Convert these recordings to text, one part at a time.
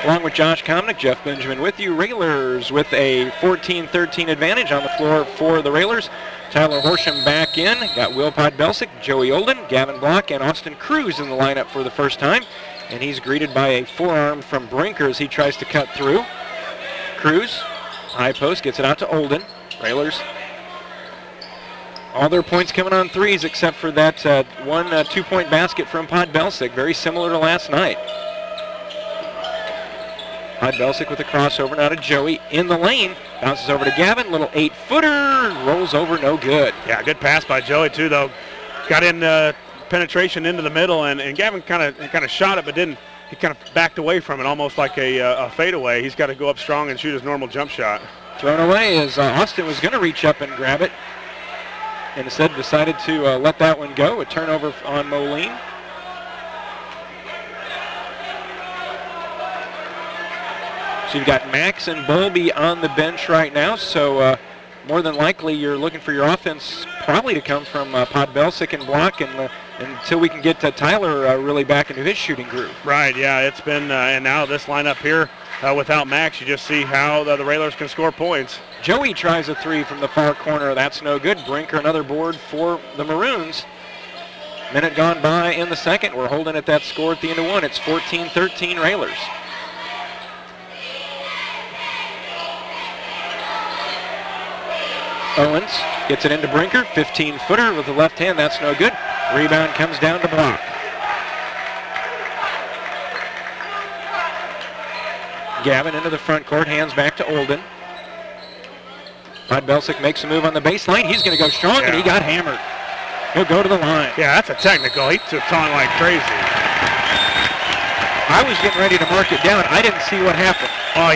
Along with Josh Komnick, Jeff Benjamin with you. Railers with a 14-13 advantage on the floor for the Railers. Tyler Horsham back in. Got Will Podbelsic, Joey Olden, Gavin Block, and Austin Cruz in the lineup for the first time. And he's greeted by a forearm from Brinker as he tries to cut through. Cruz, high post, gets it out to Olden. Railers, all their points coming on threes except for that one 2-point basket from Podbelsic, very similar to last night. Podbelsic with a crossover now to Joey in the lane. Bounces over to Gavin, little 8-footer, rolls over, no good. Yeah, good pass by Joey too, though. Got in penetration into the middle, and Gavin kind of shot it, but didn't. He kind of backed away from it, almost like a fadeaway. He's got to go up strong and shoot his normal jump shot. Thrown away as Austin was going to reach up and grab it. Instead decided to let that one go. A turnover on Moline. So you've got Max and Bowlby on the bench right now, so more than likely you're looking for your offense probably to come from Podbelsic and Block until we can get Tyler really back into his shooting groove. Right, yeah, it's been, and now this lineup here without Max, you just see how the Railers can score points. Joey tries a three from the far corner. That's no good. Brinker another board for the Maroons. Minute gone by in the second. We're holding at that score at the end of one. It's 14-13 Railers. Owens gets it into Brinker, 15-footer with the left hand, that's no good. Rebound comes down to Block. Gavin into the front court, hands back to Olden. Podbelsic makes a move on the baseline. He's going to go strong, and he got hammered. He'll go to the line. Yeah, that's a technical. He took on like crazy. I was getting ready to mark it down. I didn't see what happened. Oh,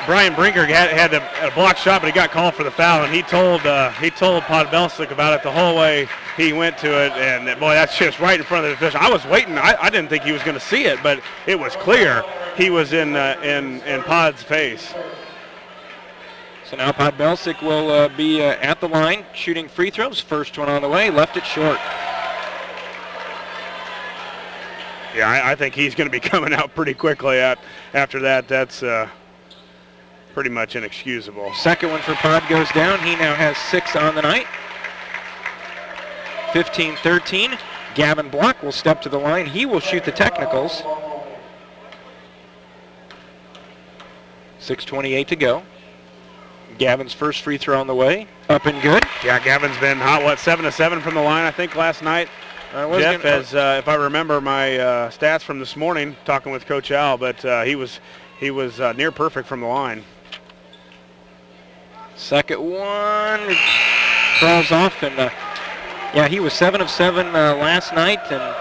Brian Brinker had a block shot, but he got called for the foul, and he told Podbelsic about it the whole way he went to it, and boy, that's just right in front of the official. I was waiting. I didn't think he was going to see it, but it was clear he was in Pod's face. So now Podbelsic will be at the line, shooting free throws. First one on the way, left it short. Yeah, I think he's going to be coming out pretty quickly after that. That's pretty much inexcusable. Second one for Pod goes down. He now has 6 on the night. 15-13. Gavin Block will step to the line. He will shoot the technicals. 6:28 to go. Gavin's first free throw on the way. Up and good. Yeah, Gavin's been hot, 7-7 from the line, I think, last night. Jeff, if I remember my stats from this morning, talking with Coach Al, but he was near perfect from the line. Second one falls off, and yeah, he was 7 of 7 last night, and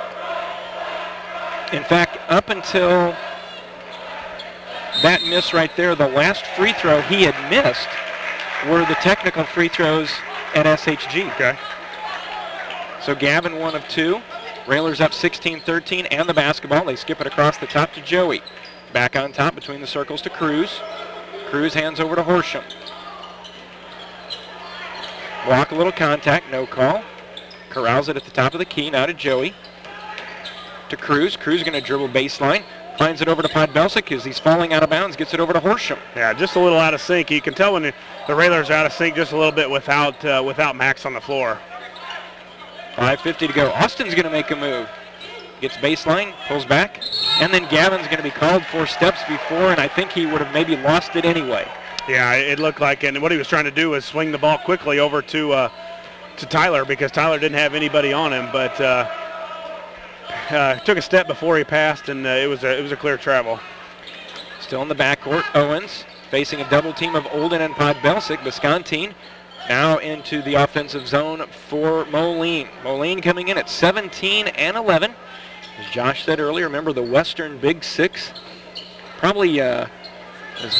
in fact, up until that miss right there, the last free throw he had missed were the technical free throws at SHG. Okay. So Gavin 1 of 2. Railers up 16-13 and the basketball. They skip it across the top to Joey. Back on top between the circles to Cruz. Cruz hands over to Horsham. Block a little contact, no call. Corrals it at the top of the key, now to Joey. To Cruz. Cruz going to dribble baseline. Finds it over to Podbelsic as he's falling out of bounds. Gets it over to Horsham. Yeah, just a little out of sync. You can tell when the Railers are out of sync just a little bit without Max on the floor. 5:50 to go. Austin's going to make a move. Gets baseline, pulls back, and then Gavin's going to be called 4 steps before, and I think he would have maybe lost it anyway. Yeah, it looked like, and what he was trying to do was swing the ball quickly over to Tyler because Tyler didn't have anybody on him, but took a step before he passed, and it was a clear travel. Still in the backcourt, Owens facing a double team of Olden and Podbelsic. Viscontine now into the offensive zone for Moline. Moline coming in at 17-11. As Josh said earlier, remember the Western Big Six. Probably as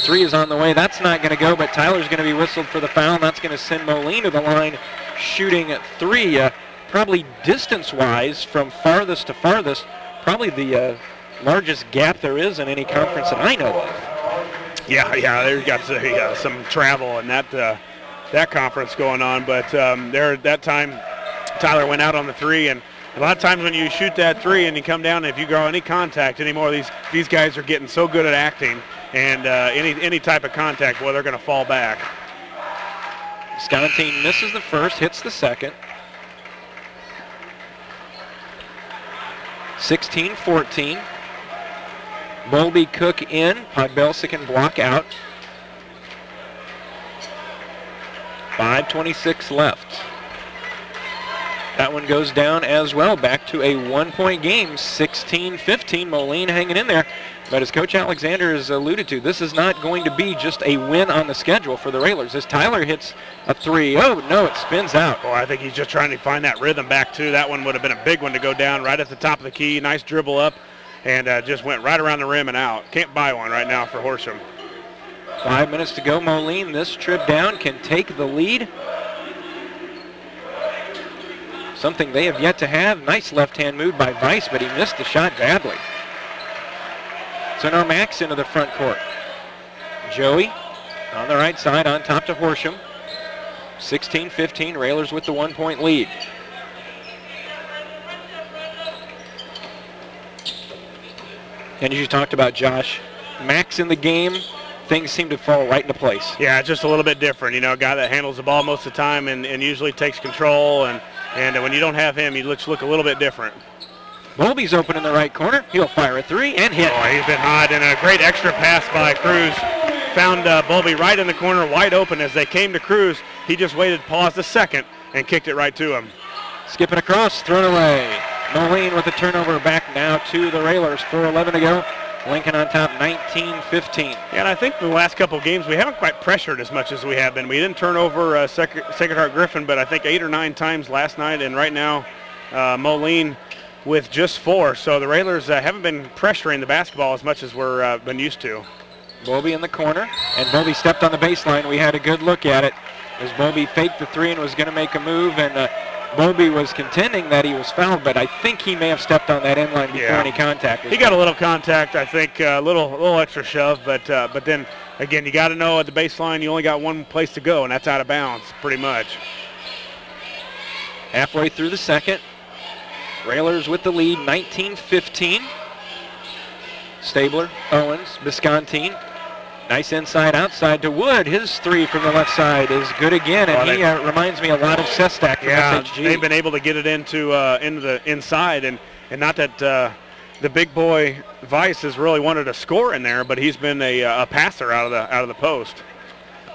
3 is on the way. That's not going to go, but Tyler's going to be whistled for the foul, and that's going to send Moline to the line shooting at 3. Probably distance-wise from farthest to farthest, probably the largest gap there is in any conference that I know of. Yeah, they've got some travel in that conference going on, but there that time Tyler went out on the 3 and A lot of times when you shoot that three and you come down, if you grow any contact anymore, these guys are getting so good at acting, and any type of contact, well, they're going to fall back. Scontine misses the first, hits the second. 16-14. Bowlby Cook in, Podbelsic and block out. 5:26 left. That one goes down as well. Back to a 1-point game, 16-15. Moline hanging in there. But as Coach Alexander has alluded to, this is not going to be just a win on the schedule for the Railers. As Tyler hits a three, oh no, it spins out. Oh, I think he's just trying to find that rhythm back too. That one would have been a big one to go down right at the top of the key. Nice dribble up, and just went right around the rim and out. Can't buy one right now for Horsham. 5 minutes to go. Moline, this trip down, can take the lead. Something they have yet to have. Nice left-hand move by Weiss, but he missed the shot badly. So now Max into the front court. Joey on the right side, on top to Horsham. 16-15, Railers with the 1-point lead. And as you talked about, Josh, Max in the game, things seem to fall right into place. Yeah, just a little bit different. You know, a guy that handles the ball most of the time and usually takes control, and when you don't have him, he looks a little bit different. Bowlby's open in the right corner. He'll fire a three and hit. Oh, he's been hot, and a great extra pass by Cruz. Found Bowlby right in the corner, wide open. As they came to Cruz, he just waited, paused a second, and kicked it right to him. Skipping across, thrown away. Moline with the turnover, back now to the Railers. 4:11 to go. Lincoln on top, 19-15. Yeah, and I think the last couple of games we haven't quite pressured as much as we have been. We didn't turn over Sacred Heart Griffin, but I think 8 or 9 times last night, and right now Moline with just 4. So the Railers haven't been pressuring the basketball as much as we're been used to. Bowlby in the corner, and Bowlby stepped on the baseline. We had a good look at it as Bowlby faked the three and was going to make a move, and Bowlby was contending that he was fouled, but I think he may have stepped on that end line before any contact. He got a little contact, I think, a little extra shove, but then again, you got to know at the baseline you only got one place to go, and that's out of bounds, pretty much. Halfway through the second, Railers with the lead, 19-15. Stabler, Owens, Biscontine. Nice inside-outside to Wood. His three from the left side is good again, and he reminds me a lot of Sestak from SHG. They've been able to get it into the inside, and not that the big boy Weiss has really wanted to score in there, but he's been a passer out of the post.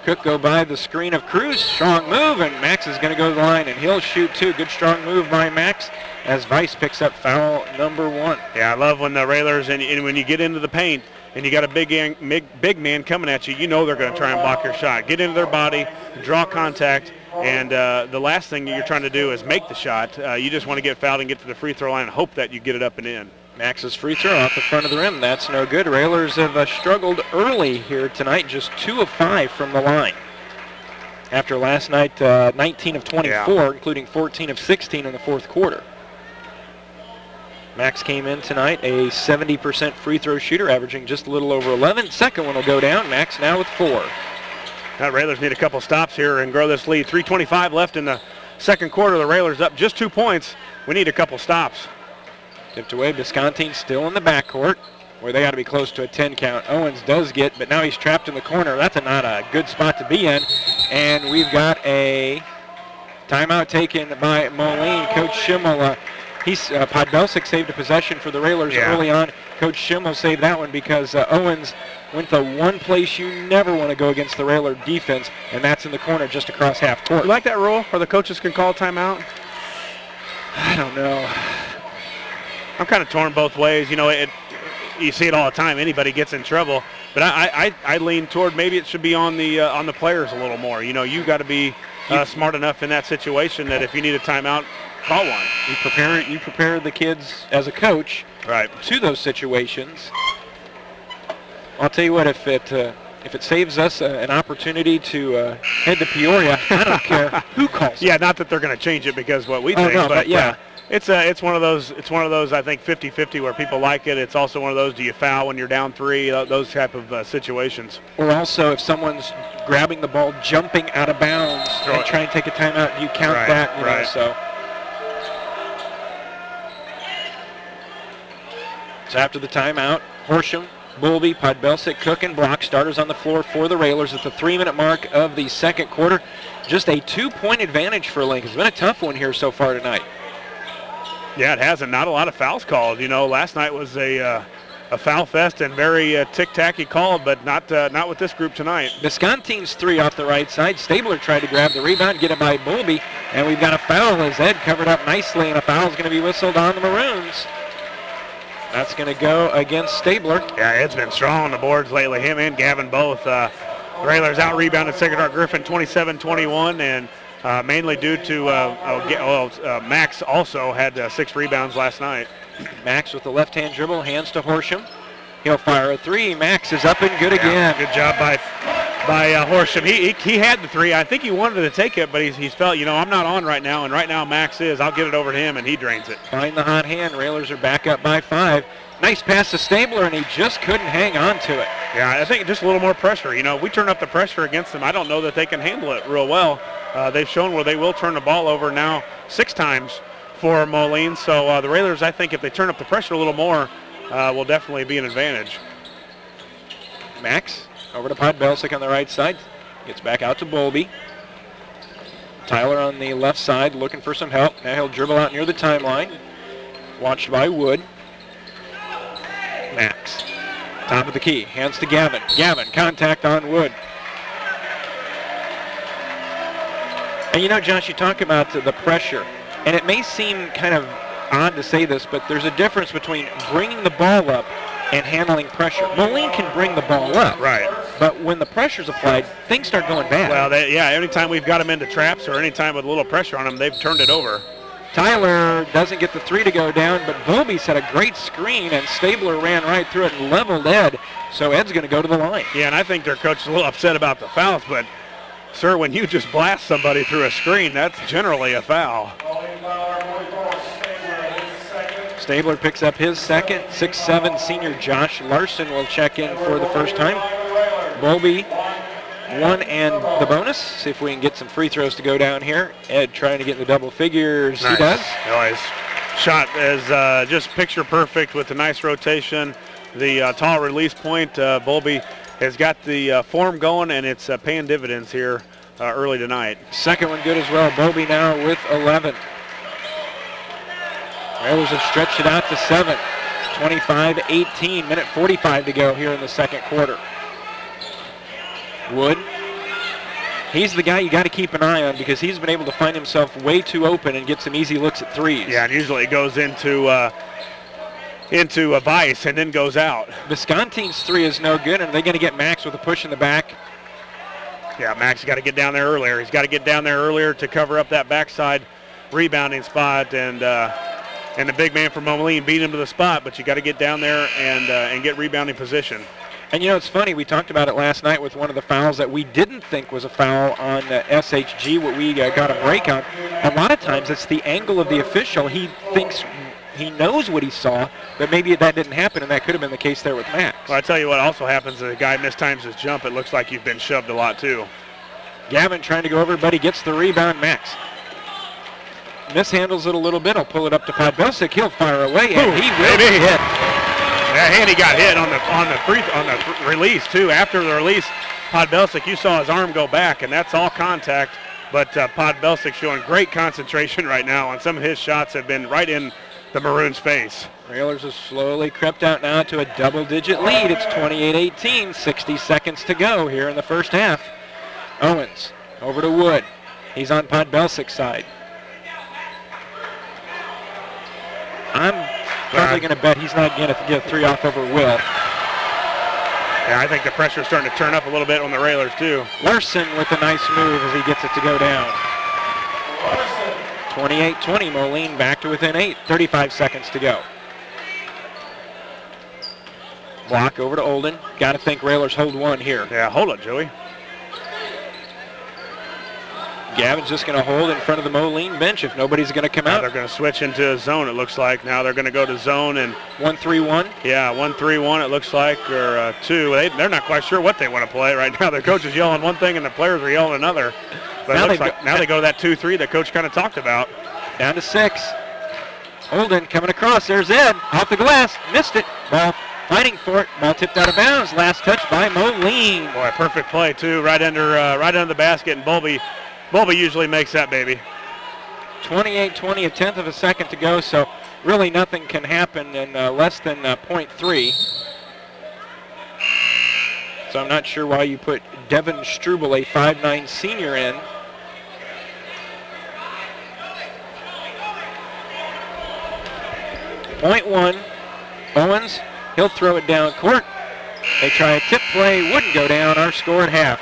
Cook go by the screen of Cruz. Strong move, and Max is going to go to the line, and he'll shoot too. Good strong move by Max as Weiss picks up foul number 1. Yeah, I love when the Railers, and when you get into the paint, and you got a big man coming at you, you know they're going to try and block your shot. Get into their body, draw contact, and the last thing you're trying to do is make the shot. You just want to get fouled and get to the free throw line and hope that you get it up and in. Max's free throw off the front of the rim. That's no good. Railers have struggled early here tonight, just 2 of 5 from the line. After last night, 19 of 24, including 14 of 16 in the fourth quarter. Max came in tonight a 70% free throw shooter, averaging just a little over 11. Second one will go down. Max now with 4. Now Railers need a couple stops here and grow this lead. 3:25 left in the second quarter. The Railers up just 2 points. We need a couple stops. Tipped away. Biscontine still in the backcourt, where they got to be close to a 10 count. Owens does get, but now he's trapped in the corner. That's not a good spot to be in. And we've got a timeout taken by Moline. Coach Schimmel, Podbelsic saved a possession for the Railers early on. Coach Schimmel saved that one because Owens went the one place you never want to go against the Railer defense, and that's in the corner just across half court. You like that rule where the coaches can call timeout? I don't know. I'm kind of torn both ways. You know, you see it all the time. Anybody gets in trouble, but I lean toward maybe it should be on the players a little more. You know, you got to be smart enough in that situation that if you need a timeout, call one. You prepare the kids as a coach to those situations. I'll tell you what, if it saves us an opportunity to head to Peoria, I don't care who calls. Yeah, not that they're going to change it because what we think, but yeah. It's one of those I think 50-50 where people like it. It's also one of those, do you foul when you're down 3, those type of situations. Or also if someone's grabbing the ball, jumping out of bounds and trying to take a timeout, you count that, you know, so. So after the timeout, Horsham, Bulby, Podbelsic, Cook, and Block starters on the floor for the Railers at the 3-minute mark of the second quarter. Just a 2-point advantage for Lincoln. It's been a tough one here so far tonight. Yeah, it hasn't. Not a lot of fouls called. You know, last night was a foul fest and very tick-tacky called, but not with this group tonight. Viscontine's 3 off the right side. Stabler tried to grab the rebound, get it by Bulby, and we've got a foul as Ed covered up nicely, and a foul is going to be whistled on the Maroons. That's going to go against Stabler. Yeah, Ed's been strong on the boards lately. Him and Gavin both. Railers out-rebounded Sacred Heart Griffin 27-21, and mainly due to Max also had 6 rebounds last night. Max with the left-hand dribble, hands to Horsham. He'll fire a 3. Max is up and good again. Good job by Horsham. He had the 3. I think he wanted to take it, but he's felt, you know, I'm not on right now, and right now Max is. I'll get it over to him, and he drains it. Find the hot hand. Railers are back up by 5. Nice pass to Stabler, and he just couldn't hang on to it. Yeah, I think just a little more pressure. You know, we turn up the pressure against them. I don't know that they can handle it real well. They've shown where they will turn the ball over now 6 times for Moline. So the Railers, I think if they turn up the pressure a little more, will definitely be an advantage. Max over to Podbelsic on the right side. Gets back out to Bulby. Tyler on the left side looking for some help. Now he'll dribble out near the timeline. Watched by Wood. Max. Top of the key. Hands to Gavin. Gavin, contact on Wood. And you know, Josh, you talk about the pressure, and it may seem kind of odd to say this, but there's a difference between bringing the ball up and handling pressure. Moline can bring the ball up. Right. But when the pressure's applied, things start going bad. Well, anytime we've got them into traps or anytime with a little pressure on them, they've turned it over. Tyler doesn't get the 3 to go down, but Bulby set a great screen, and Stabler ran right through it and leveled Ed, so Ed's going to go to the line. Yeah, and I think their coach is a little upset about the fouls, but, sir, when you just blast somebody through a screen, that's generally a foul. Stabler picks up his second. 6'7" senior Josh Larson will check in for the first time. Bulby, 1 and the bonus. See if we can get some free throws to go down here. Ed trying to get in the double figures. Nice. He does. His shot is just picture perfect with a nice rotation. The tall release point. Bulby has got the form going, and it's paying dividends here early tonight. Second one good as well. Bulby now with 11. Railers have stretched it out to 7. 25-18. Minute 45 to go here in the second quarter. Wood. He's the guy you got to keep an eye on because he's been able to find himself way too open and get some easy looks at 3s. Yeah, and usually it goes into a vice and then goes out. Viscontine's 3 is no good, and they're going to get Max with a push in the back. Yeah, Max has got to get down there earlier. He's got to get down there earlier to cover up that backside rebounding spot, and the big man from Moline beat him to the spot, but you got to get down there and get rebounding position. And you know, it's funny, we talked about it last night with one of the fouls that we didn't think was a foul on SHG, what we got a break on. A lot of times it's the angle of the official. He thinks he knows what he saw, but maybe that didn't happen, and that could have been the case there with Max. Well, I tell you what also happens is the guy mistimes his jump. It looks like you've been shoved a lot too. Gavin trying to go over, but he gets the rebound. Max mishandles it a little bit. I'll pull it up to Podbelsic. He'll fire away, and he will hit. Yeah, and he got hit on the release too. After the release, Podbelsic, you saw his arm go back, and that's all contact. But Podbelsic showing great concentration right now, and some of his shots have been right in the Maroons' face. Railers have slowly crept out now to a double-digit lead. It's 28-18, 60 seconds to go here in the first half. Owens over to Wood. He's on Podbelsic's side. I'm probably going to bet he's not going to get a 3 off over Will. Yeah, I think the pressure's starting to turn up a little bit on the Railers too. Larson with a nice move as he gets it to go down. 28-20, Moline back to within 8, 35 seconds to go. Block over to Olden. Got to think Railers hold 1 here. Yeah, hold it, Joey. Gavin's just going to hold in front of the Moline bench if nobody's going to come out. They're going to switch into a zone, it looks like. Now they're going to go to zone and 1-3-1. Yeah, 1-3-1 it looks like, or 2. They're not quite sure what they want to play right now. Their coach is yelling one thing and the players are yelling another. But now, it looks like now they go that 2-3 that coach kind of talked about. Down to 6. Holden coming across. There's Ed. Off the glass. Missed it. Ball fighting for it. Ball tipped out of bounds. Last touch by Moline. Boy, perfect play, too. Right under the basket, and Bowlby usually makes that baby. 28-20, a tenth of a second to go, so really nothing can happen in less than 0.3. So I'm not sure why you put Devin Struble, a 5'9" senior, in. .1. Owens, he'll throw it down court. They try a tip play, wouldn't go down. Our score at half.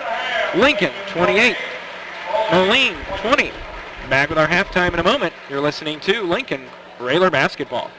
Lincoln, 28. Moline, 20. Back with our halftime in a moment. You're listening to Lincoln Railer Basketball.